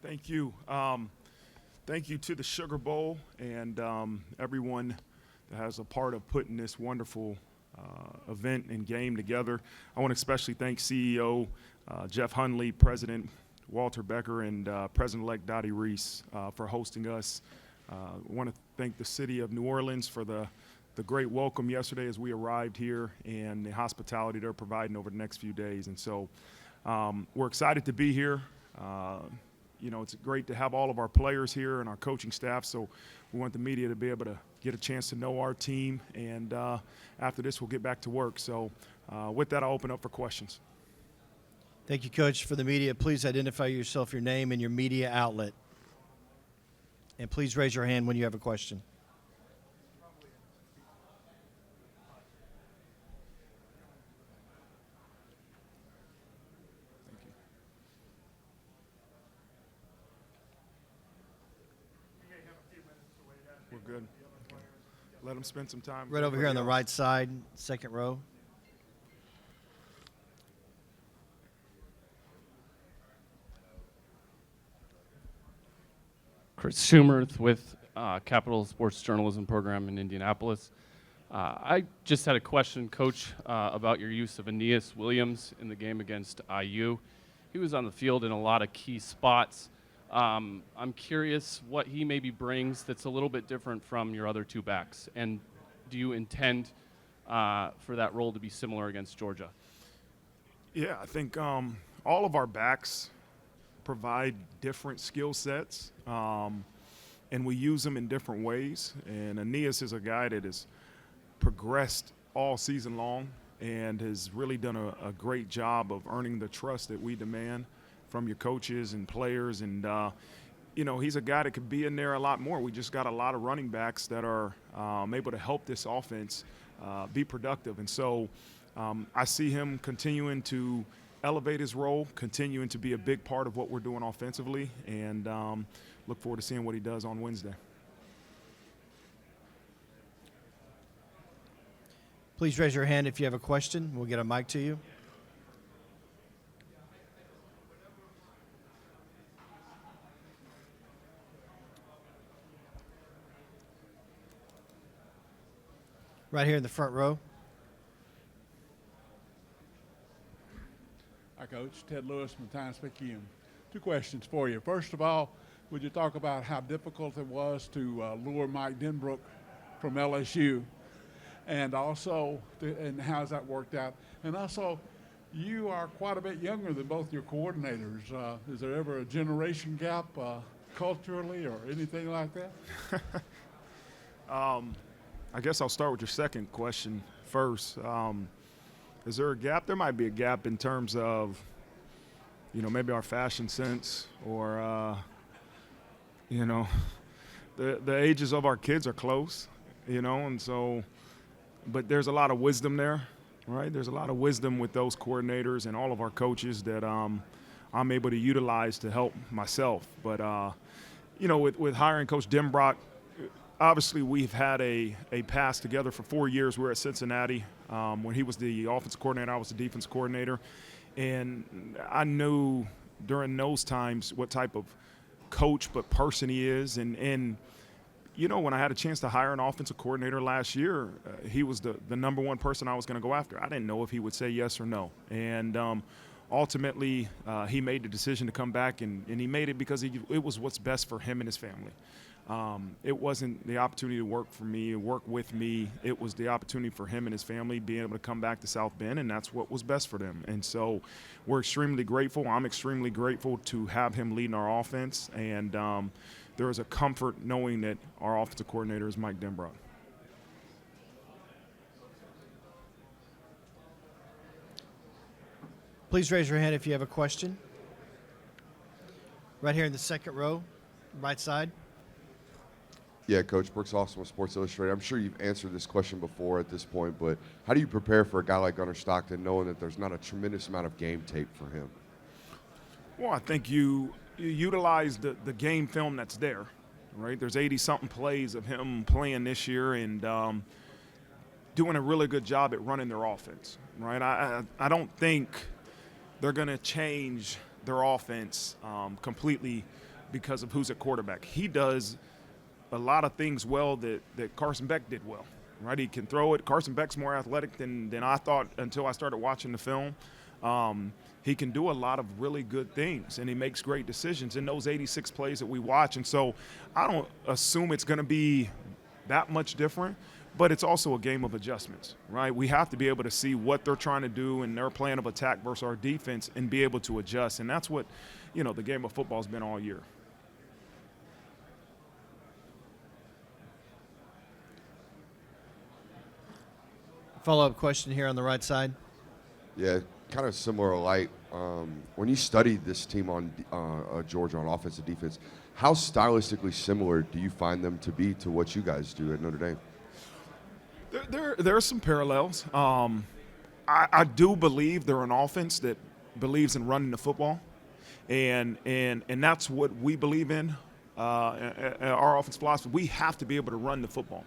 Thank you. Thank you to the Sugar Bowl and everyone that has a part of putting this wonderful event and game together. I want to especially thank CEO Jeff Hundley, President Walter Becker, and President-elect Dottie Reese for hosting us. I want to thank the city of New Orleans for the great welcome yesterday as we arrived here and the hospitality they're providing over the next few days. And so we're excited to be here. It's great to have all of our players here and our coaching staff, so we want the media to be able to get a chance to know our team, and after this we'll get back to work. So with that, I'll open up for questions. Thank you, Coach. For the media, please identify yourself, your name, and your media outlet. And please raise your hand when you have a question. We're good. Let them spend some time. Right over here on the right side, second row. Chris Schumerth with Capital Sports Journalism Program in Indianapolis. I just had a question, Coach, about your use of Aeneas Williams in the game against IU. He was on the field in a lot of key spots. I'm curious what he maybe brings that's a little bit different from your other two backs. And do you intend for that role to be similar against Georgia? Yeah, I think all of our backs provide different skill sets, and we use them in different ways. And Aeneas is a guy that has progressed all season long and has really done a great job of earning the trust that we demand from your coaches and players. And, he's a guy that could be in there a lot more. We just got a lot of running backs that are able to help this offense be productive. And so I see him continuing to elevate his role, continuing to be a big part of what we're doing offensively, and look forward to seeing what he does on Wednesday. Please raise your hand if you have a question. We'll get a mic to you. Right here in the front row. Hi, Coach. Ted Lewis from the Times-Picayune. Two questions for you. First of all, would you talk about how difficult it was to lure Mike Denbrook from LSU, and also and how's that worked out? And also, you are quite a bit younger than both your coordinators. Is there ever a generation gap culturally or anything like that? I guess I'll start with your second question first. Is there a gap? There might be a gap in terms of, maybe our fashion sense or, the ages of our kids are close, and so, but there's a lot of wisdom there, right? There's a lot of wisdom with those coordinators and all of our coaches that I'm able to utilize to help myself. But, with hiring Coach Denbrock, obviously we've had a pass together for 4 years. We were at Cincinnati. When he was the offensive coordinator, I was the defense coordinator. And I knew during those times what type of coach but person he is. And when I had a chance to hire an offensive coordinator last year, he was the number one person I was going to go after. I didn't know if he would say yes or no. And ultimately, he made the decision to come back, and he made it because it was what's best for him and his family. It wasn't the opportunity to work for me, work with me. It was the opportunity for him and his family being able to come back to South Bend, and that's what was best for them. And so we're extremely grateful. I'm extremely grateful to have him leading our offense, and there is a comfort knowing that our offensive coordinator is Mike Denbrock. Please raise your hand if you have a question. Right here in the second row, right side. Yeah, Coach, Brooks Austin with Sports Illustrated. I'm sure you've answered this question before at this point, but how do you prepare for a guy like Gunner Stockton knowing that there's not a tremendous amount of game tape for him? Well, I think you utilize the game film that's there, right? There's 80-something plays of him playing this year and doing a really good job at running their offense, right? I don't think they're going to change their offense completely because of who's at quarterback. He does a lot of things well that Carson Beck did well, right? He can throw it. Carson Beck's more athletic than I thought until I started watching the film. He can do a lot of really good things, and he makes great decisions in those 86 plays that we watch. And so I don't assume it's going to be that much different, but it's also a game of adjustments, right? We have to be able to see what they're trying to do in their plan of attack versus our defense and be able to adjust. And that's what, the game of football has been all year. Follow-up question here on the right side. Yeah, kind of similar light. When you studied this team on Georgia on offense and defense, how stylistically similar do you find them to be to what you guys do at Notre Dame? There are some parallels. I do believe they're an offense that believes in running the football, and that's what we believe in. Our offense philosophy, we have to be able to run the football.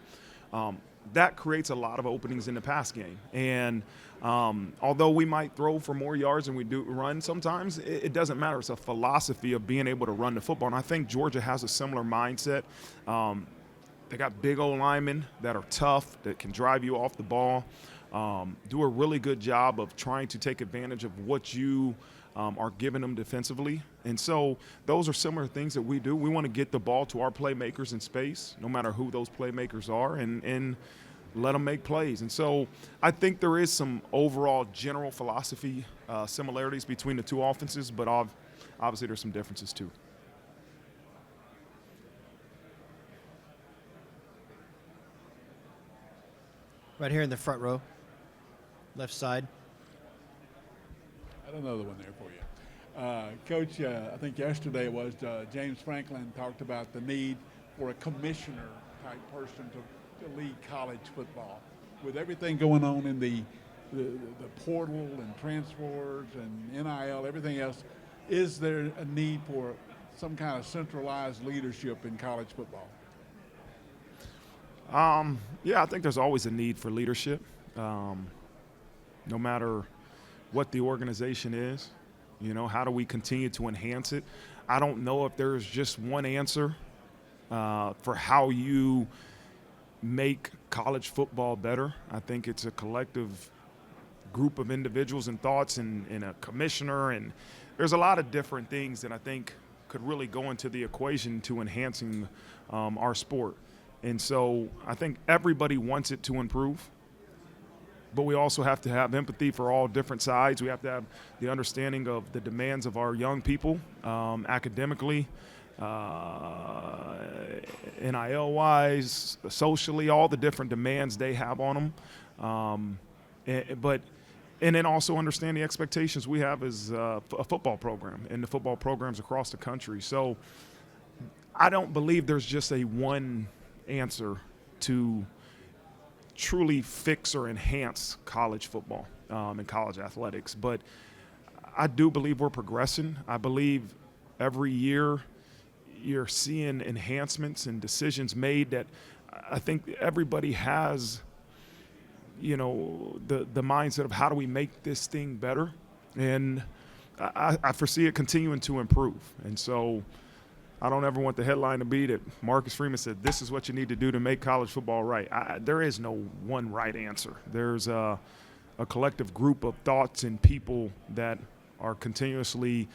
That creates a lot of openings in the pass game. And although we might throw for more yards than we do run sometimes, it doesn't matter. It's a philosophy of being able to run the football. And I think Georgia has a similar mindset. They got big old linemen that are tough, that can drive you off the ball, do a really good job of trying to take advantage of what you are giving them defensively. And so those are similar things that we do. We want to get the ball to our playmakers in space, no matter who those playmakers are, and let them make plays. And so I think there is some overall general philosophy similarities between the two offenses, but obviously there's some differences too. Right here in the front row, left side. I got another one there for you. Coach, I think yesterday it was James Franklin talked about the need for a commissioner-type person to lead college football. With everything going on in the portal and transfers and NIL, everything else, is there a need for some kind of centralized leadership in college football? Yeah, I think there's always a need for leadership, no matter what the organization is. How do we continue to enhance it? I don't know if there's just one answer for how you make college football better. I think it's a collective group of individuals and thoughts and a commissioner, and there's a lot of different things that I think could really go into the equation to enhancing our sport. And so I think everybody wants it to improve, but we also have to have empathy for all different sides. We have to have the understanding of the demands of our young people, academically, NIL-wise, socially, all the different demands they have on them. And then also understand the expectations we have as a football program and the football programs across the country. So I don't believe there's just a one answer to truly fix or enhance college football and college athletics. But I do believe we're progressing. I believe every year you're seeing enhancements and decisions made that I think everybody has, the mindset of how do we make this thing better. And I foresee it continuing to improve. And so I don't ever want the headline to be that Marcus Freeman said, this is what you need to do to make college football right. There is no one right answer. There's a collective group of thoughts and people that are continuously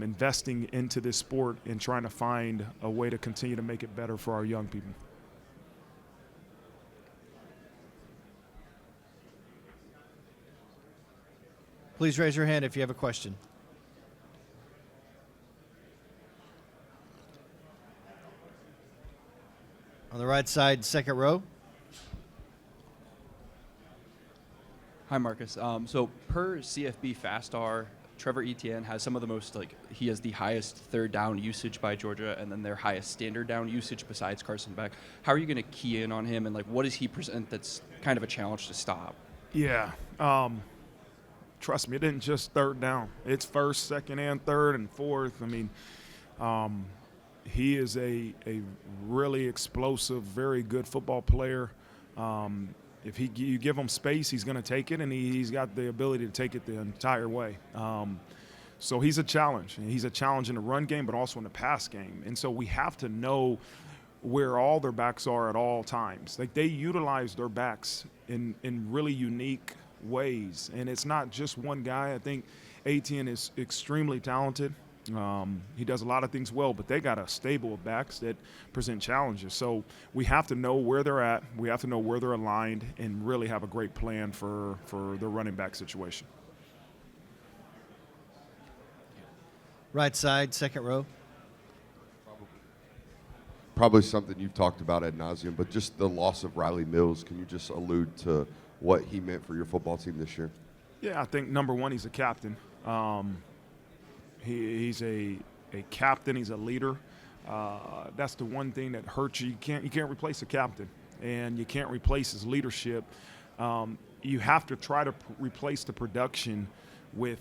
investing into this sport and trying to find a way to continue to make it better for our young people. Please raise your hand if you have a question. On the right side, second row. Hi, Marcus. So per CFB Fastar, Trevor Etienne has some of the most, he has the highest third down usage by Georgia and then their highest standard down usage besides Carson Beck. How are you going to key in on him, and what does he present that's kind of a challenge to stop? Yeah. Trust me, it isn't just third down. It's first, second, and third, and fourth. I mean, he is a really explosive, very good football player. If you give him space, he's going to take it, and he's got the ability to take it the entire way. So he's a challenge. And he's a challenge in the run game, but also in the pass game. And so we have to know where all their backs are at all times. Like, they utilize their backs in really unique ways. And it's not just one guy. I think Etienne is extremely talented. He does a lot of things well, but they got a stable of backs that present challenges. So we have to know where they're at. We have to know where they're aligned and really have a great plan for the running back situation. Right side, second row. Probably something you've talked about ad nauseum, but just the loss of Riley Mills. Can you just allude to what he meant for your football team this year? Yeah, I think number one, he's a captain. He's a captain. He's a leader. That's the one thing that hurts you. You can't replace a captain, and you can't replace his leadership. You have to try to replace the production with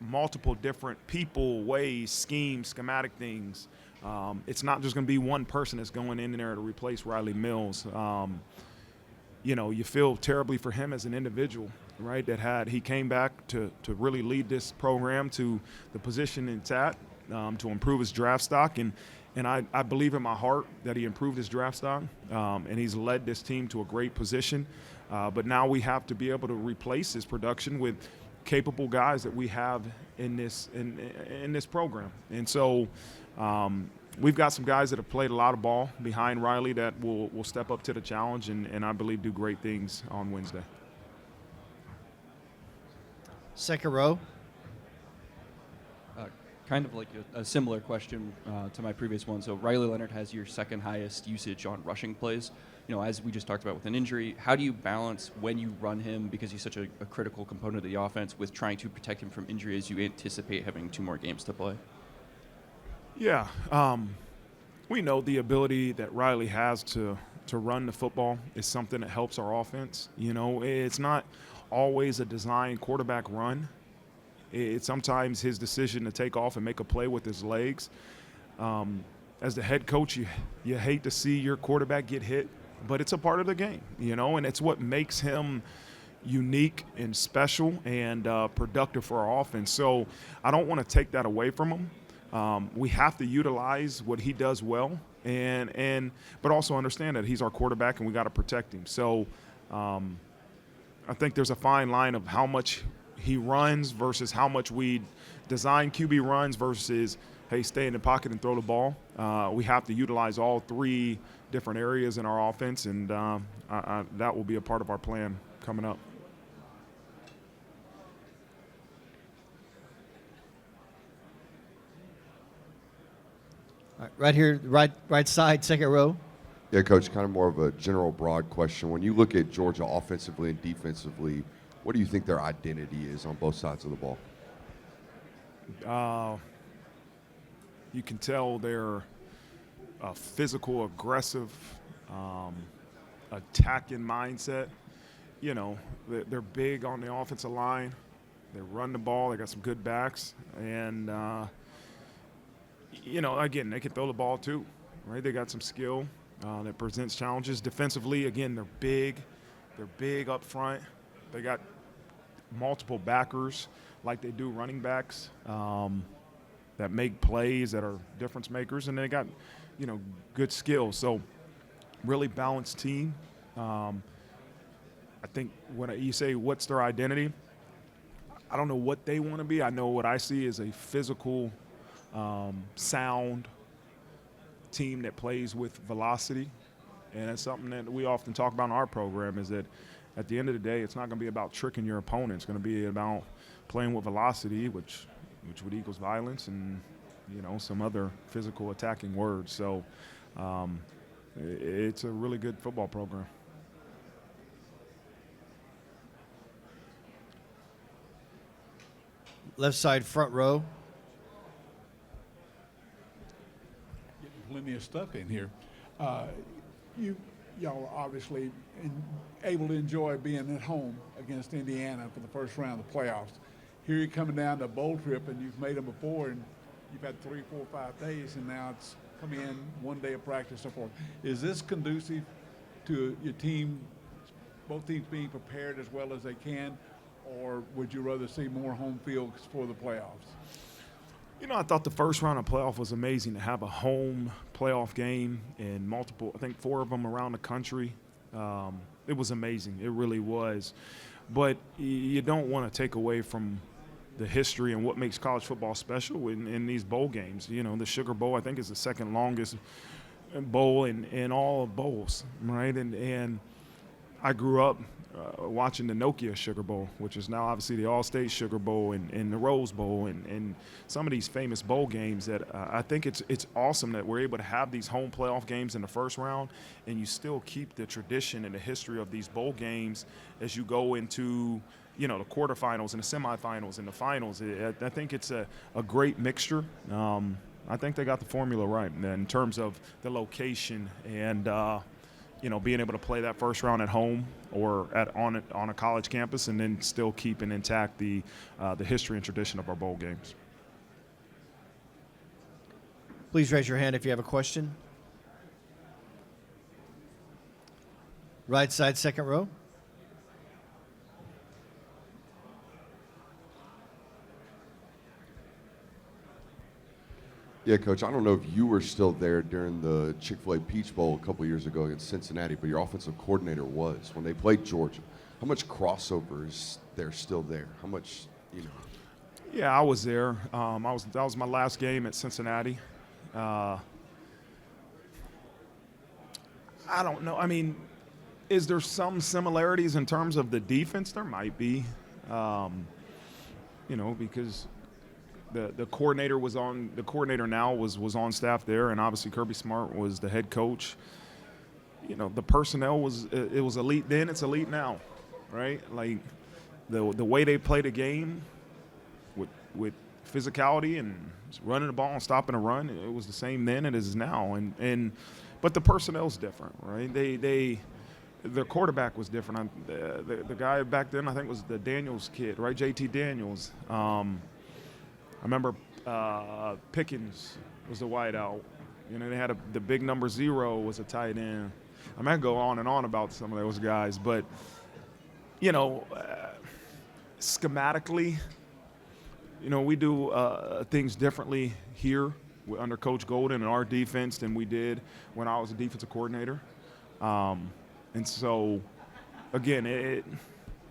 multiple different people, ways, schemes, schematic things. It's not just going to be one person that's going in there to replace Riley Mills. You feel terribly for him as an individual, right? He came back to really lead this program to the position it's at, to improve his draft stock. And I believe in my heart that he improved his draft stock, and he's led this team to a great position. But now we have to be able to replace his production with capable guys that we have in this program. And so we've got some guys that have played a lot of ball behind Riley that will step up to the challenge and I believe do great things on Wednesday. Second row. Kind of like a similar question to my previous one. So Riley Leonard has your second highest usage on rushing plays. As we just talked about with an injury, how do you balance when you run him, because he's such a critical component of the offense, with trying to protect him from injury as you anticipate having 2 more games to play? Yeah. We know the ability that Riley has to run the football is something that helps our offense. It's not always a designed quarterback run. It's sometimes his decision to take off and make a play with his legs. As the head coach, you hate to see your quarterback get hit, but it's a part of the game, and it's what makes him unique and special and productive for our offense. So I don't want to take that away from him. We have to utilize what he does well, but also understand that he's our quarterback and we got to protect him. So I think there's a fine line of how much he runs versus how much we design QB runs versus, hey, stay in the pocket and throw the ball. We have to utilize all 3 different areas in our offense, and that will be a part of our plan coming up. All right, right here, right side, second row. Yeah, Coach, kind of more of a general broad question. When you look at Georgia offensively and defensively, what do you think their identity is on both sides of the ball? You can tell they're a physical, aggressive, attacking mindset. They're big on the offensive line. They run the ball. They got some good backs. And, again, they can throw the ball too, right? They got some skill that presents challenges. Defensively, again, they're big. They're big up front. They got multiple backers like they do running backs that make plays that are difference makers, and they got, good skills. So really balanced team. I think when you say what's their identity, I don't know what they want to be. I know what I see is a physical, sound team that plays with velocity, and it's something that we often talk about in our program is that at the end of the day, it's not going to be about tricking your opponent. It's going to be about playing with velocity, which would equals violence and, some other physical attacking words. So it's a really good football program. Left side, front row. Getting plenty of stuff in here. Y'all are obviously able to enjoy being at home against Indiana for the first round of the playoffs. Here you're coming down to a bowl trip, and you've made them before, and you've had 3, 4, 5 days, and now it's coming in 1 day of practice, so forth. Is this conducive to your team, both teams being prepared as well as they can, or would you rather see more home fields for the playoffs? You know, I thought the first round of playoff was amazing to have a home playoff game and multiple, I think 4 of them around the country. It was amazing. It really was. But you don't want to take away from the history and what makes college football special in these bowl games. You know, the Sugar Bowl, I think, is the second longest bowl in all bowls, right? And I grew up watching the Nokia Sugar Bowl, which is now obviously the All-State Sugar Bowl and the Rose Bowl and some of these famous bowl games that I think it's awesome that we're able to have these home playoff games in the first round, and you still keep the tradition and the history of these bowl games as you go into, you know, the quarterfinals and the semifinals and the finals. I think it's a great mixture. I think they got the formula right in terms of the location and you know, being able to play that first round at home or on a college campus, and then still keeping intact the history and tradition of our bowl games. Please raise your hand if you have a question. Right side, second row. Yeah, Coach, I don't know if you were still there during the Chick-fil-A Peach Bowl a couple years ago against Cincinnati, but your offensive coordinator was when they played Georgia. How much crossover is there still there? How much, you know? Yeah, I was there. That was my last game at Cincinnati. I don't know. I mean, is there some similarities in terms of the defense? There might be, you know, because the coordinator now was on staff there, and obviously Kirby Smart was the head coach. You know, the personnel was elite then, it's elite now, right? Like the way they play the game with physicality and running the ball and stopping a run, it was the same then it is now. But the personnel's different, right? Their quarterback was different. The guy back then, I think, was the Daniels kid, right? JT Daniels. I remember Pickens was the wideout. You know, they had the big number 0 was a tight end. I might go on and on about some of those guys, but, you know, schematically, you know, we do things differently here under Coach Golden and our defense than we did when I was a defensive coordinator. And so, again,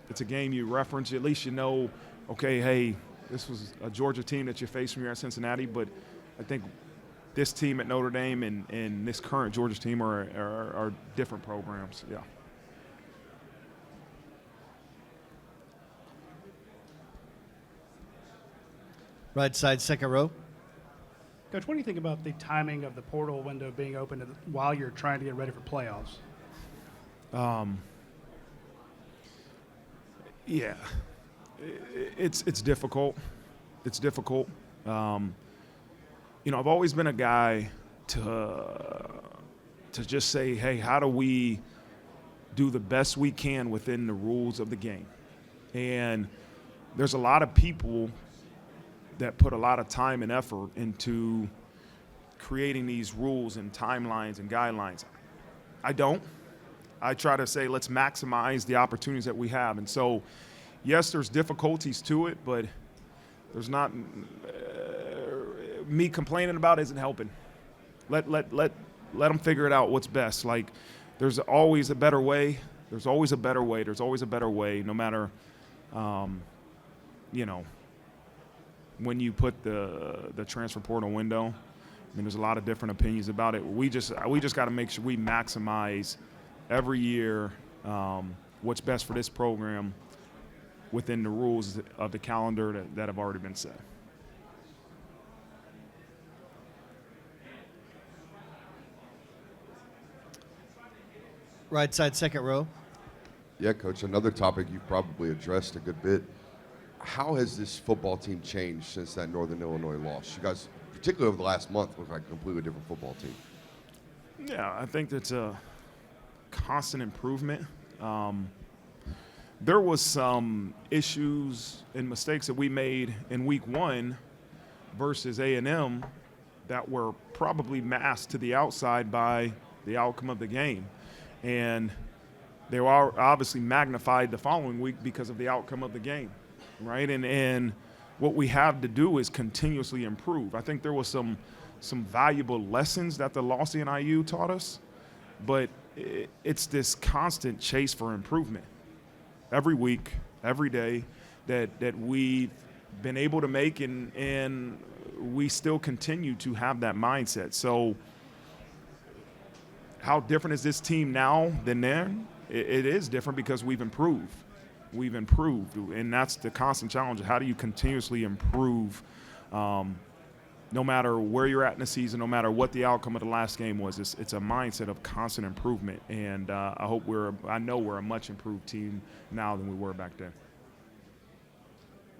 it's a game you reference. At least you know, okay, hey, this was a Georgia team that you faced when you're at Cincinnati, but I think this team at Notre Dame and this current Georgia team are different programs. Yeah. Right side, second row. Coach, what do you think about the timing of the portal window being open while you're trying to get ready for playoffs? Yeah, it's difficult. It's difficult. You know, I've always been a guy to just say, hey, how do we do the best we can within the rules of the game? And there's a lot of people that put a lot of time and effort into creating these rules and timelines and guidelines. I don't. I try to say, let's maximize the opportunities that we have. And so, yes, there's difficulties to it, but there's not me complaining about it isn't helping. Let them figure it out what's best. Like, there's always a better way. There's always a better way. There's always a better way, no matter, you know, when you put the transfer portal window. I mean, there's a lot of different opinions about it. We just got to make sure we maximize every year what's best for this program within the rules of the calendar that have already been set. Right side, second row. Yeah, Coach, another topic you've probably addressed a good bit. How has this football team changed since that Northern Illinois loss? You guys, particularly over the last month, look like a completely different football team. Yeah, I think that's a constant improvement. There was some issues and mistakes that we made in week 1 versus A&M that were probably masked to the outside by the outcome of the game. And they were obviously magnified the following week because of the outcome of the game, right? And what we have to do is continuously improve. I think there was some valuable lessons that the loss in IU taught us, but it's this constant chase for improvement every week, every day that we've been able to make, and we still continue to have that mindset. So how different is this team now than then? It is different because we've improved. We've improved, and that's the constant challenge. How do you continuously improve no matter where you're at in the season, no matter what the outcome of the last game was? It's a mindset of constant improvement, and I know we're a much improved team now than we were back then.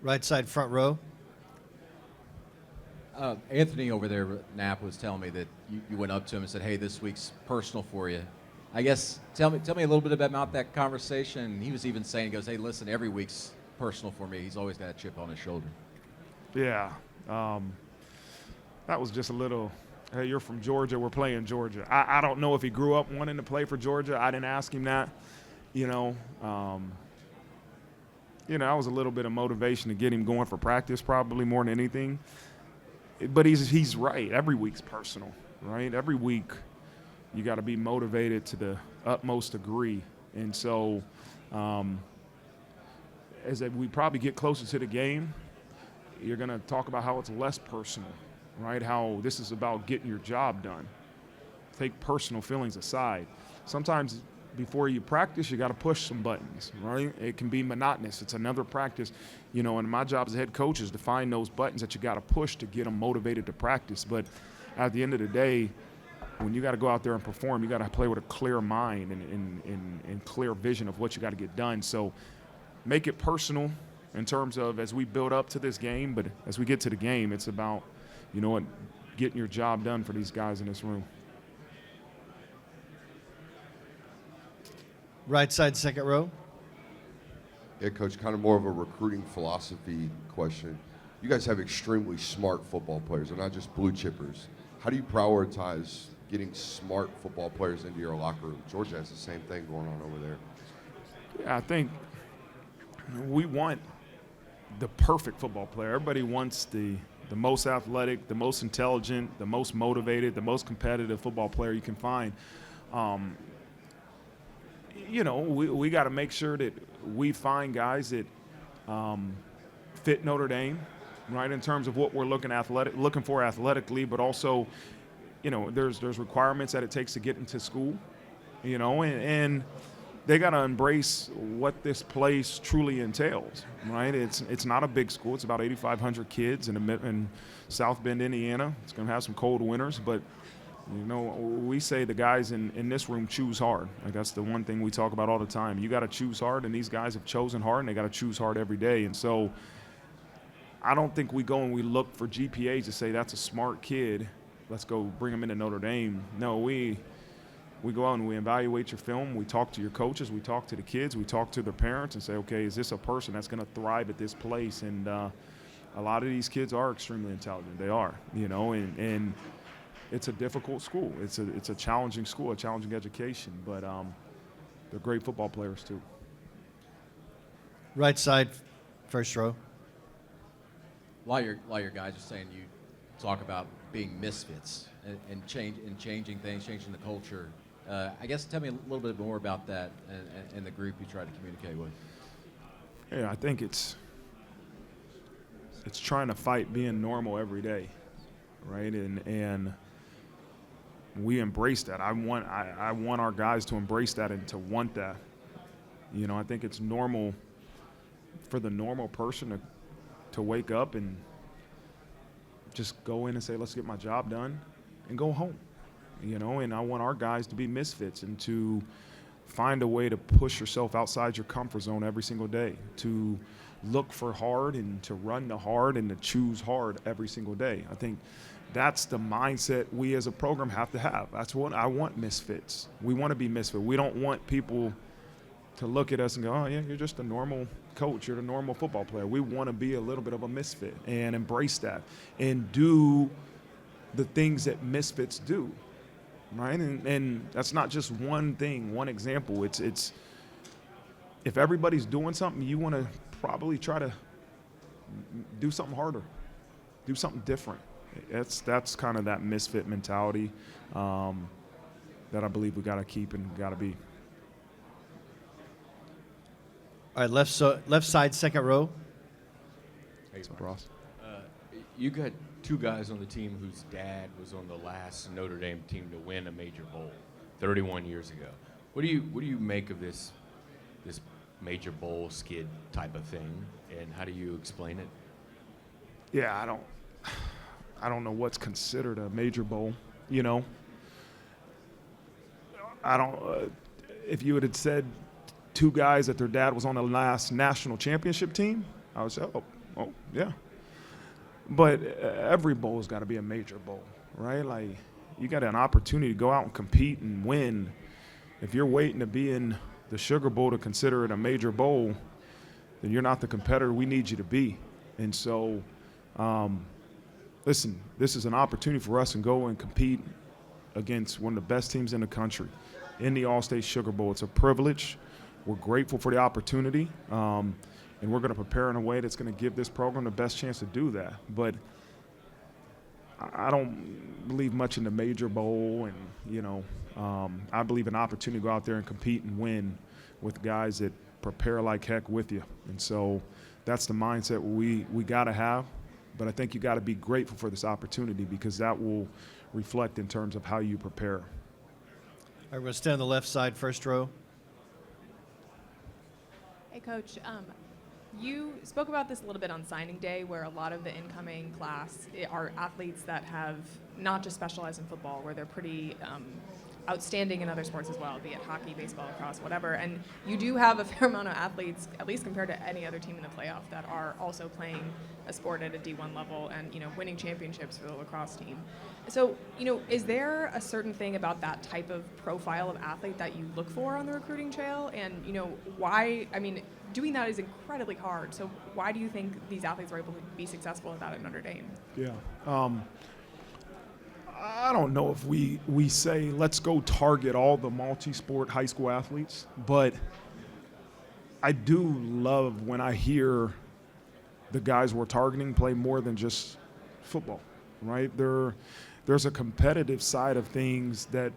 Right side front row. Anthony over there, Knapp, was telling me that you went up to him and said, "Hey, this week's personal for you." I guess tell me a little bit about that conversation. He was even saying, he goes, "Hey, listen, every week's personal for me." He's always got a chip on his shoulder. Yeah, that was just a little. Hey, you're from Georgia. We're playing Georgia. I don't know if he grew up wanting to play for Georgia. I didn't ask him that. That was a little bit of motivation to get him going for practice, probably more than anything. But he's right. Every week's personal, right? Every week you got to be motivated to the utmost degree. And so as we probably get closer to the game, you're going to talk about how it's less personal, right? How this is about getting your job done. Take personal feelings aside. Sometimes before you practice, you got to push some buttons, right? It can be monotonous. It's another practice, and my job as a head coach is to find those buttons that you got to push to get them motivated to practice. But at the end of the day, when you got to go out there and perform, you got to play with a clear mind and clear vision of what you got to get done. So make it personal in terms of as we build up to this game, but as we get to the game, it's about, getting your job done for these guys in this room. Right side second row. Yeah, Coach, kind of more of a recruiting philosophy question. You guys have extremely smart football players. They're not just blue chippers. How do you prioritize getting smart football players into your locker room? Georgia has the same thing going on over there. Yeah, I think we want the perfect football player. Everybody wants the most athletic, the most intelligent, the most motivated, the most competitive football player you can find. We got to make sure that we find guys that fit Notre Dame, right, in terms of what we're looking for athletically, but also, there's requirements that it takes to get into school, and they got to embrace what this place truly entails, right? It's not a big school. It's about 8,500 kids in South Bend, Indiana. It's going to have some cold winters, but we say the guys in this room choose hard. Like, that's the one thing we talk about all the time. You got to choose hard, and these guys have chosen hard, and they got to choose hard every day. And so I don't think we go and we look for GPAs to say that's a smart kid, let's go bring him into Notre Dame. No, we go out and we evaluate your film. We talk to your coaches. We talk to the kids. We talk to their parents and say, okay, is this a person that's going to thrive at this place? And a lot of these kids are extremely intelligent. They are, and it's a difficult school. It's a challenging school, a challenging education, but they're great football players too. Right side first row. A lot of your guys are saying you talk about being misfits and changing things, changing the culture. I guess tell me a little bit more about that and the group you try to communicate with. Yeah, I think it's trying to fight being normal every day, right? And we embrace that. I want our guys to embrace that and to want that. I think it's normal for the normal person to wake up and just go in and say, let's get my job done and go home. And I want our guys to be misfits and to find a way to push yourself outside your comfort zone every single day, to look for hard and to run the hard and to choose hard every single day. I think that's the mindset we as a program have to have. That's what I want, misfits. We want to be misfits. We don't want people to look at us and go, oh, yeah, you're just a normal coach. You're a normal football player. We want to be a little bit of a misfit and embrace that and do the things that misfits do, right? And that's not just one thing, one example. It's if everybody's doing something, you want to probably try to do something harder, do something different. That's kind of that misfit mentality that I believe we got to keep and got to be. All right, left side, second row. Hey, Ross. You got two guys on the team whose dad was on the last Notre Dame team to win a major bowl 31 years ago. What do you make of this major bowl skid type of thing, and how do you explain it? Yeah, I don't know what's considered a major bowl. You know, I don't. If you had said two guys that their dad was on the last national championship team, I would say, oh yeah. But every bowl's got to be a major bowl, right? Like, you got an opportunity to go out and compete and win. If you're waiting to be in the Sugar Bowl to consider it a major bowl, then you're not the competitor we need you to be. And so, listen, this is an opportunity for us to go and compete against one of the best teams in the country in the All-State Sugar Bowl. It's a privilege. We're grateful for the opportunity. And we're going to prepare in a way that's going to give this program the best chance to do that. But I don't believe much in the major bowl, and I believe an opportunity to go out there and compete and win with guys that prepare like heck with you. And so that's the mindset we got to have. But I think you got to be grateful for this opportunity, because that will reflect in terms of how you prepare. All right, we're going to stay on the left side, first row. Hey, Coach. You spoke about this a little bit on signing day, where a lot of the incoming class are athletes that have not just specialized in football, where they're pretty outstanding in other sports as well, be it hockey, baseball, lacrosse, whatever. And you do have a fair amount of athletes, at least compared to any other team in the playoff, that are also playing a sport at a D1 level and, winning championships for the lacrosse team. So, is there a certain thing about that type of profile of athlete that you look for on the recruiting trail? And, why, doing that is incredibly hard. So why do you think these athletes were able to be successful at that at Notre Dame? Yeah. I don't know if we say let's go target all the multi-sport high school athletes, but I do love when I hear the guys we're targeting play more than just football, right? There's a competitive side of things that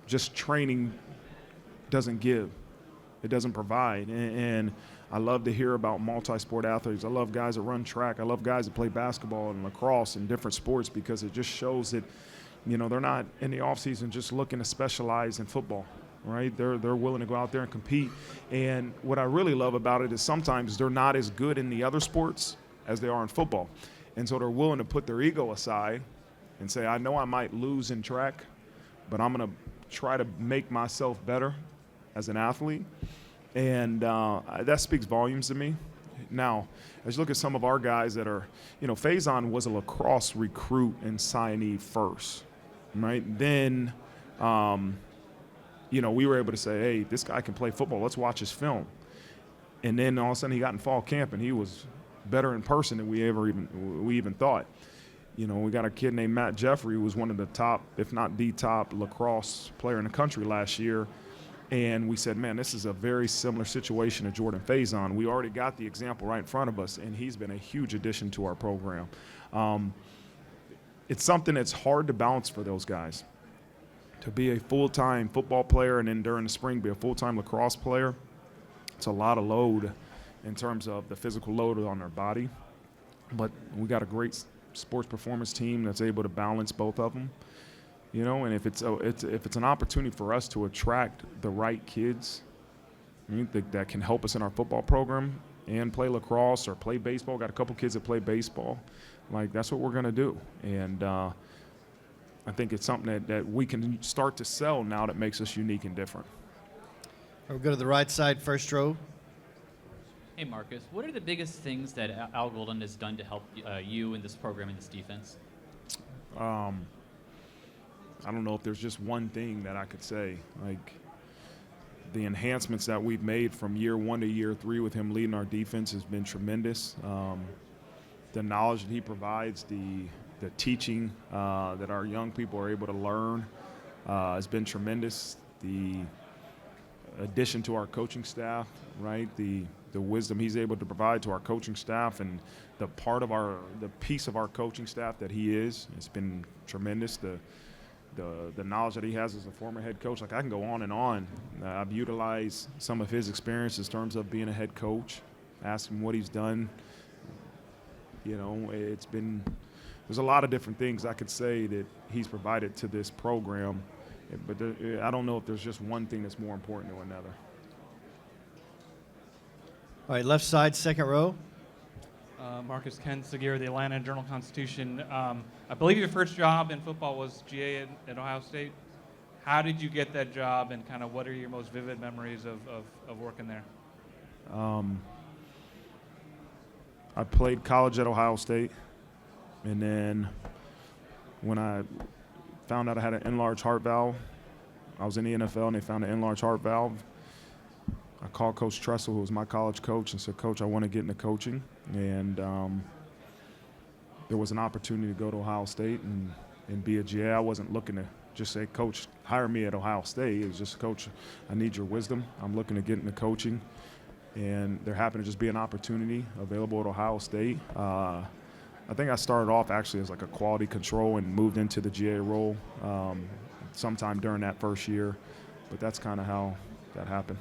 just training doesn't give. It doesn't provide. And I love to hear about multi-sport athletes. I love guys that run track. I love guys that play basketball and lacrosse and different sports, because it just shows that, they're not in the offseason just looking to specialize in football, right? They're willing to go out there and compete. And what I really love about it is sometimes they're not as good in the other sports as they are in football. And so they're willing to put their ego aside and say, I know I might lose in track, but I'm going to try to make myself better as an athlete, and that speaks volumes to me. Now, as you look at some of our guys that are, Faison was a lacrosse recruit and signee first, right? Then, we were able to say, hey, this guy can play football. Let's watch his film. And then all of a sudden he got in fall camp, and he was better in person than we even thought. We got a kid named Matt Jeffrey, who was one of the top, if not the top, lacrosse player in the country last year. And we said, man, this is a very similar situation to Jordan Faison. We already got the example right in front of us, and he's been a huge addition to our program. It's something that's hard to balance for those guys. To be a full-time football player and then during the spring be a full-time lacrosse player, it's a lot of load in terms of the physical load on their body. But we got a great sports performance team that's able to balance both of them. And if it's an opportunity for us to attract the right kids that can help us in our football program and play lacrosse or play baseball, got a couple kids that play baseball, like that's what we're going to do. And I think it's something that we can start to sell now that makes us unique and different. We'll go to the right side, first row. Hey, Marcus, what are the biggest things that Al Golden has done to help you in this program and this defense? I don't know if there's just one thing that I could say. Like, the enhancements that we've made from year 1 to year 3 with him leading our defense has been tremendous. The knowledge that he provides, the teaching that our young people are able to learn has been tremendous. addition to our coaching staff, right? The wisdom he's able to provide to our coaching staff and the piece of our coaching staff that he is. It's been tremendous. The knowledge that he has as a former head coach, like I can go on and on. I've utilized some of his experience in terms of being a head coach, ask him what he's done. You know, there's a lot of different things I could say that he's provided to this program, but I don't know if there's just one thing that's more important than another. All right, left side, second row. Marcus Ken Segura, the Atlanta Journal-Constitution. I believe your first job in football was GA at Ohio State. How did you get that job, and kind of what are your most vivid memories of working there? I played college at Ohio State, and then when I found out I had an enlarged heart valve, I was in the NFL and they found an enlarged heart valve. I called Coach Tressel, who was my college coach, and said, Coach, I want to get into coaching. And there was an opportunity to go to Ohio State and be a GA. I wasn't looking to just say, Coach, hire me at Ohio State. It was just, Coach, I need your wisdom. I'm looking to get into coaching. And there happened to just be an opportunity available at Ohio State. I think I started off actually as like a quality control and moved into the GA role sometime during that first year. But that's kind of how that happened.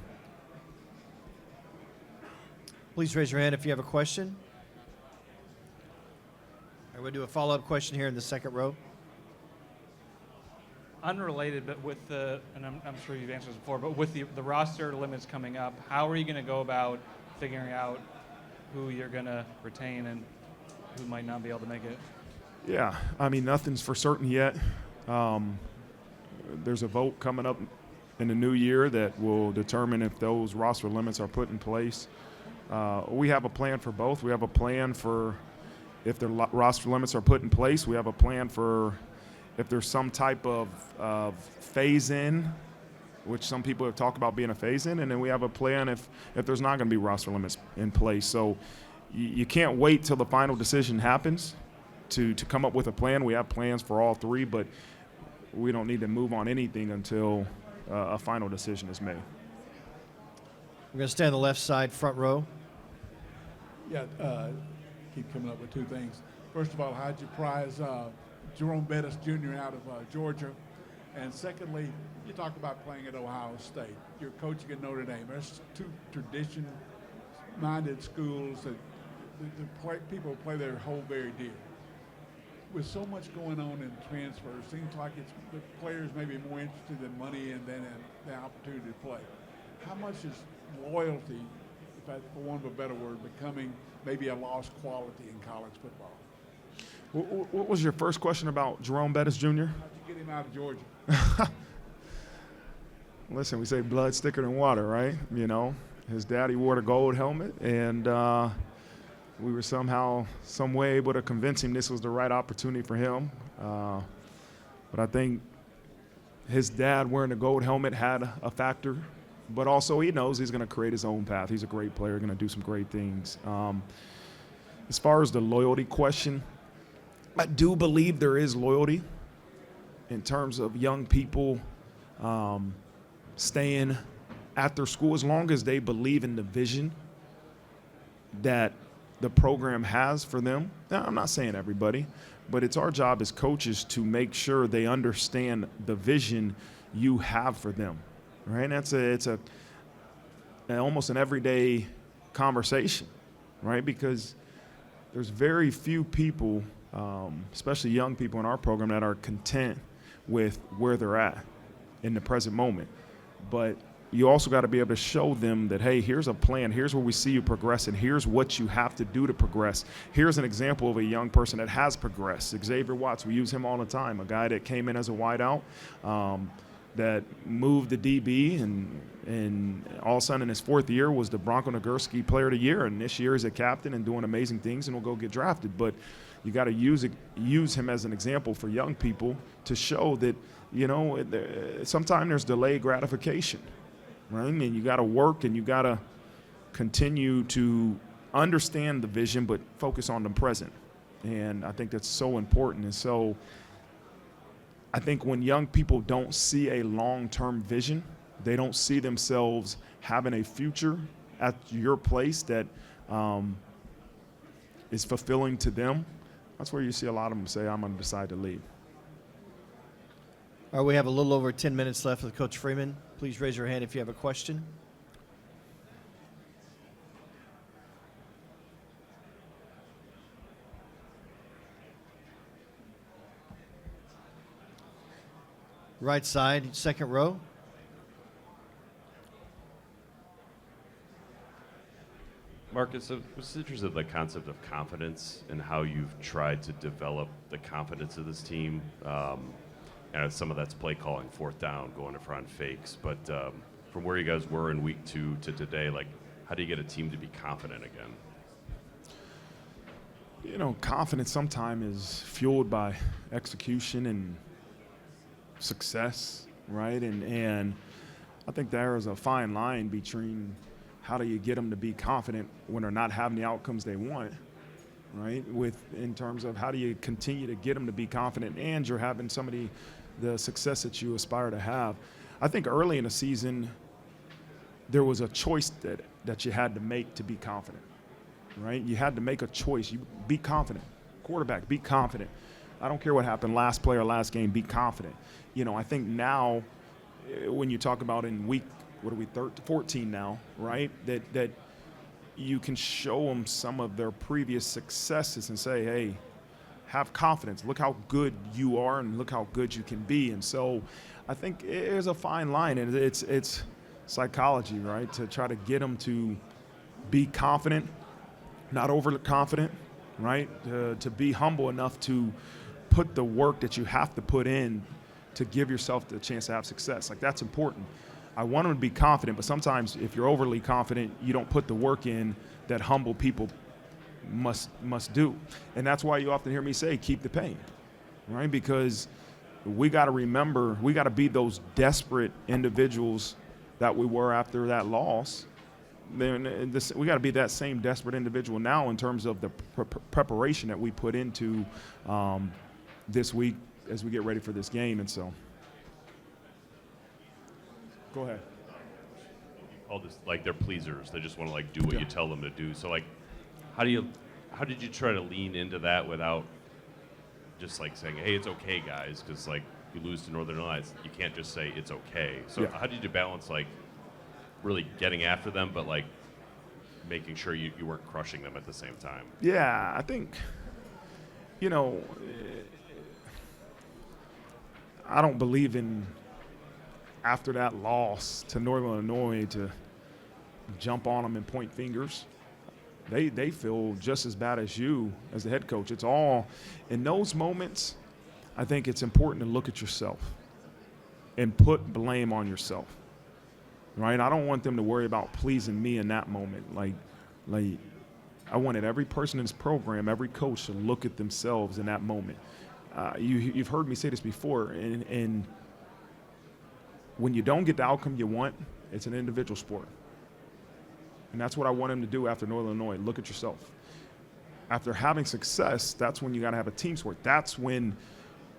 Please raise your hand if you have a question. I'm going to do a follow-up question here in the second row. Unrelated, but with and I'm sure you've answered this before, but with the roster limits coming up, how are you going to go about figuring out who you're going to retain and who might not be able to make it? Yeah, I mean, nothing's for certain yet. There's a vote coming up in the new year that will determine if those roster limits are put in place. We have a plan for both. We have a plan for if the roster limits are put in place. We have a plan for if there's some type of phase-in, which some people have talked about being a phase-in, and then we have a plan if there's not going to be roster limits in place. So you can't wait till the final decision happens to come up with a plan. We have plans for all three, but we don't need to move on anything until a final decision is made. We're going to stay on the left side, front row. Yeah, keep coming up with two things. First of all, how'd you prize Jerome Bettis Jr. out of Georgia? And secondly, you talk about playing at Ohio State. You're coaching at Notre Dame. There's two tradition-minded schools that people play their whole very dear. With so much going on in transfers, seems like the players may be more interested in money and then in the opportunity to play. How much is loyalty, for want of a better word, becoming maybe a lost quality in college football? What was your first question about Jerome Bettis Jr.? How'd you get him out of Georgia? Listen, we say blood's thicker than water, right? You know, his daddy wore the gold helmet, and we were somehow, some way able to convince him this was the right opportunity for him. But I think his dad wearing the gold helmet had a factor, but also he knows he's going to create his own path. He's a great player, going to do some great things. As far as the loyalty question, I do believe there is loyalty in terms of young people staying at their school as long as they believe in the vision that the program has for them. Now, I'm not saying everybody, but it's our job as coaches to make sure they understand the vision you have for them, right? And it's almost an everyday conversation, right? Because there's very few people, especially young people in our program, that are content with where they're at in the present moment. But you also got to be able to show them that, hey, here's a plan. Here's where we see you progress, and here's what you have to do to progress. Here's an example of a young person that has progressed. Xavier Watts, we use him all the time, a guy that came in as a wideout, that moved to DB, and all of a sudden in his fourth year was the Bronco Nagurski Player of the Year, and this year he's a captain and doing amazing things and will go get drafted. But you got to use him as an example for young people to show that, you know, sometimes there's delayed gratification. Right? And you got to work and you got to continue to understand the vision, but focus on the present. And I think that's so important. And so I think when young people don't see a long-term vision, they don't see themselves having a future at your place that is fulfilling to them, that's where you see a lot of them say, I'm going to decide to leave. All right, we have a little over 10 minutes left with Coach Freeman. Please raise your hand if you have a question. Right side, second row. Marcus, I was interested in the concept of confidence and how you've tried to develop the confidence of this team. And some of that's play calling, fourth down, going in front fakes. But from where you guys were in week 2 to today, like, how do you get a team to be confident again? You know, confidence sometimes is fueled by execution and success, right? And I think there is a fine line between how do you get them to be confident when they're not having the outcomes they want, right? In terms of how do you continue to get them to be confident and you're having the success that you aspire to have. I think early in the season, there was a choice that you had to make to be confident, right? You had to make a choice. You be confident. Quarterback, be confident. I don't care what happened last play or last game, be confident. You know, I think now when you talk about in week, 14 now, right, that you can show them some of their previous successes and say, hey, have confidence. Look how good you are and look how good you can be. And so I think there's a fine line, and it's psychology, right, to try to get them to be confident, not overly confident, right, to be humble enough to put the work that you have to put in to give yourself the chance to have success. Like, that's important. I want them to be confident, but sometimes if you're overly confident, you don't put the work in that humble people must do. And that's why you often hear me say, keep the pain, right? Because we got to remember, we got to be those desperate individuals that we were after that loss. Then we got to be that same desperate individual now in terms of the preparation that we put into this week as we get ready for this game. And so, go ahead. All this, like, they're pleasers. They just want to, like, do what you tell them to do. So, like, how did you try to lean into that without just, like, saying, hey, it's okay, guys, because, like, you lose to Northern Alliance. You can't just say it's okay. So how did you balance, like, really getting after them, but, like, making sure you weren't crushing them at the same time? Yeah, I think, you know, I don't believe in, after that loss to Northern Illinois, to jump on them and point fingers. They feel just as bad as you as the head coach. It's all, in those moments, I think it's important to look at yourself and put blame on yourself, right? I don't want them to worry about pleasing me in that moment. Like I wanted every person in this program, every coach, to look at themselves in that moment. You've heard me say this before, and when you don't get the outcome you want, it's an individual sport. And that's what I want them to do after Northern Illinois. Look at yourself. After having success, that's when you got to have a team sport. That's when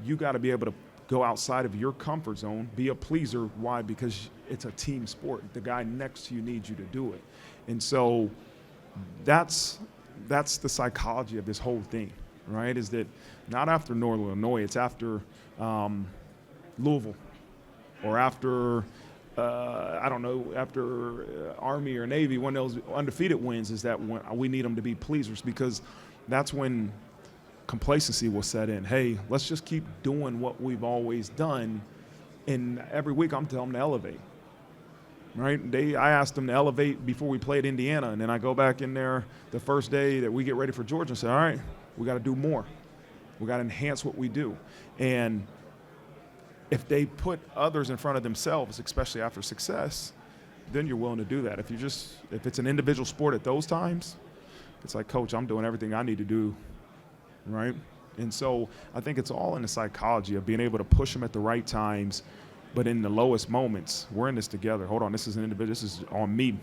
you got to be able to go outside of your comfort zone, be a pleaser. Why? Because it's a team sport. The guy next to you needs you to do it. And so that's the psychology of this whole thing, right? Is that not after Northern Illinois, it's after Louisville or after after Army or Navy, one of those undefeated wins, is that when we need them to be pleasers, because that's when complacency will set in. Hey, let's just keep doing what we've always done. And every week I'm telling them to elevate, right? I asked them to elevate before we played Indiana, and then I go back in there the first day that we get ready for Georgia and say, all right, we got to do more. We got to enhance what we do. And if they put others in front of themselves, especially after success, then you're willing to do that. If it's an individual sport at those times, it's like, coach, I'm doing everything I need to do, right? And so I think it's all in the psychology of being able to push them at the right times, but in the lowest moments, we're in this together. Hold on, this is an individual. This is on me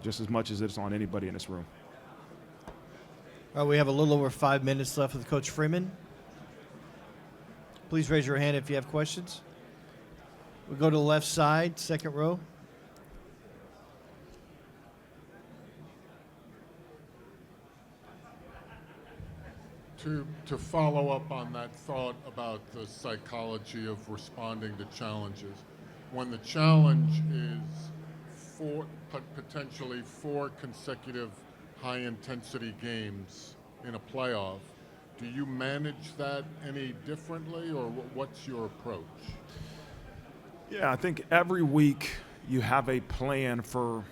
just as much as it's on anybody in this room. All right, we have a little over 5 minutes left with Coach Freeman. Please raise your hand if you have questions. We'll go to the left side, second row. To follow up on that thought about the psychology of responding to challenges, when the challenge is potentially 4 consecutive high-intensity games in a playoff, do you manage that any differently, or what's your approach? Yeah, I think every week you have a plan for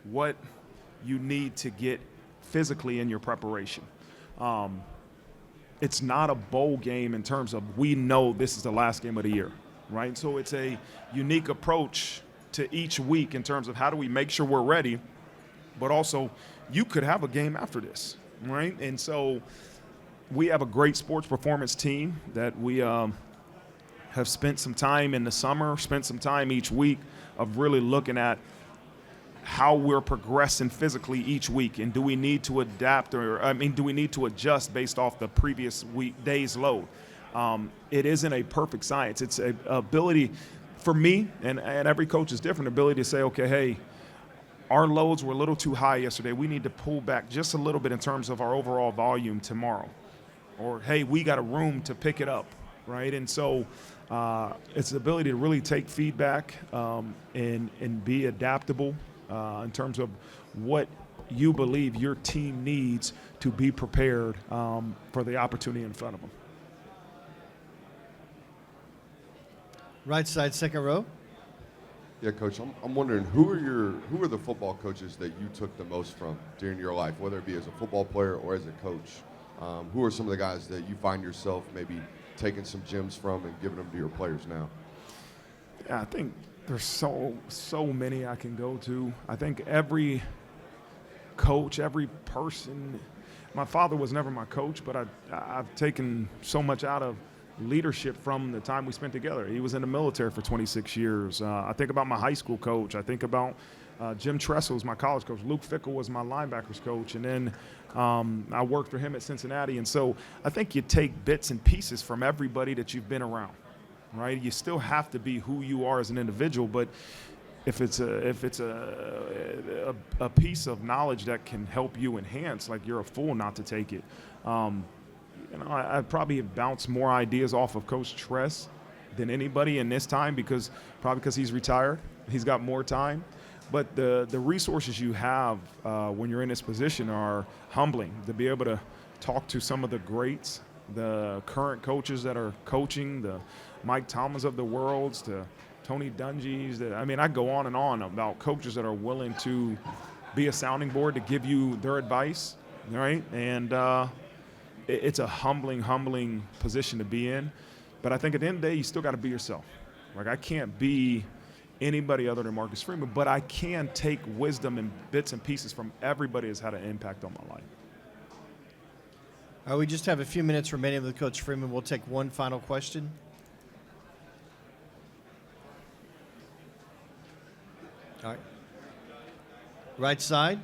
what you need to get physically in your preparation. It's not a bowl game in terms of we know this is the last game of the year, right? So it's a unique approach to each week in terms of how do we make sure we're ready, but also you could have a game after this, right? And so we have a great sports performance team that we have spent some time in the summer, spent some time each week of really looking at how we're progressing physically each week, and do we need to adapt, do we need to adjust based off the previous day's load? It isn't a perfect science. It's an ability for me, and every coach is different, ability to say, okay, hey, our loads were a little too high yesterday. We need to pull back just a little bit in terms of our overall volume tomorrow. Or, hey, we got a room to pick it up, right? And so it's the ability to really take feedback and be adaptable in terms of what you believe your team needs to be prepared for the opportunity in front of them. Right side, second row. Yeah, Coach, I'm wondering who are the football coaches that you took the most from during your life, whether it be as a football player or as a coach? Who are some of the guys that you find yourself maybe taking some gems from and giving them to your players now? Yeah, I think there's so many I can go to. I think every coach, every person, my father was never my coach, but I've taken so much out of leadership from the time we spent together. He was in the military for 26 years. I think about my high school coach. I think about Jim Tressel was my college coach. Luke Fickle was my linebackers coach. And then I worked for him at Cincinnati. And so I think you take bits and pieces from everybody that you've been around, right? You still have to be who you are as an individual, but if it's a piece of knowledge that can help you enhance, like, you're a fool not to take it. I'd probably bounce more ideas off of Coach Tress than anybody in this time because he's retired. He's got more time. But the resources you have when you're in this position are humbling, to be able to talk to some of the greats, the current coaches that are coaching, the Mike Tomlins of the worlds, to Tony Dungy's. I go on and on about coaches that are willing to be a sounding board to give you their advice, right? And it's a humbling position to be in. But I think at the end of the day, you still got to be yourself. Like, I can't be anybody other than Marcus Freeman, but I can take wisdom and bits and pieces from everybody that's had an impact on my life. We just have a few minutes remaining with Coach Freeman. We'll take one final question. All right. Right side,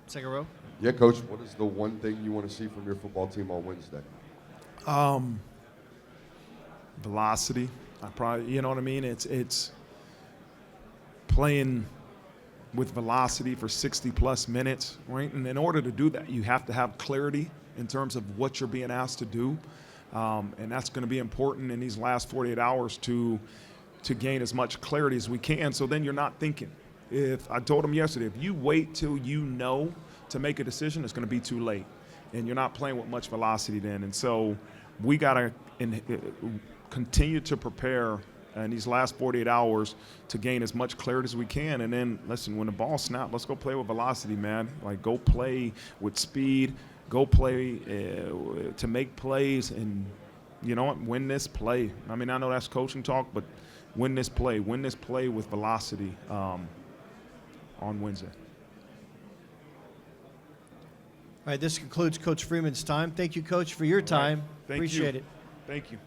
second row. Yeah, Coach, what is the one thing you want to see from your football team on Wednesday? Velocity. You know what I mean? It's playing with velocity for 60-plus minutes, right? And in order to do that, you have to have clarity in terms of what you're being asked to do. And that's going to be important in these last 48 hours to gain as much clarity as we can, so then you're not thinking. If I told him yesterday, if you wait till you know to make a decision, it's going to be too late. And you're not playing with much velocity then. And so we got to continue to prepare in these last 48 hours to gain as much clarity as we can. And then, listen, when the ball snaps, let's go play with velocity, man. Like, go play with speed. Go play to make plays and, you know what, win this play. I mean, I know that's coaching talk, but win this play. Win this play with velocity on Wednesday. All right, this concludes Coach Freeman's time. Thank you, Coach, for your time. Thank Appreciate you. it. Thank you.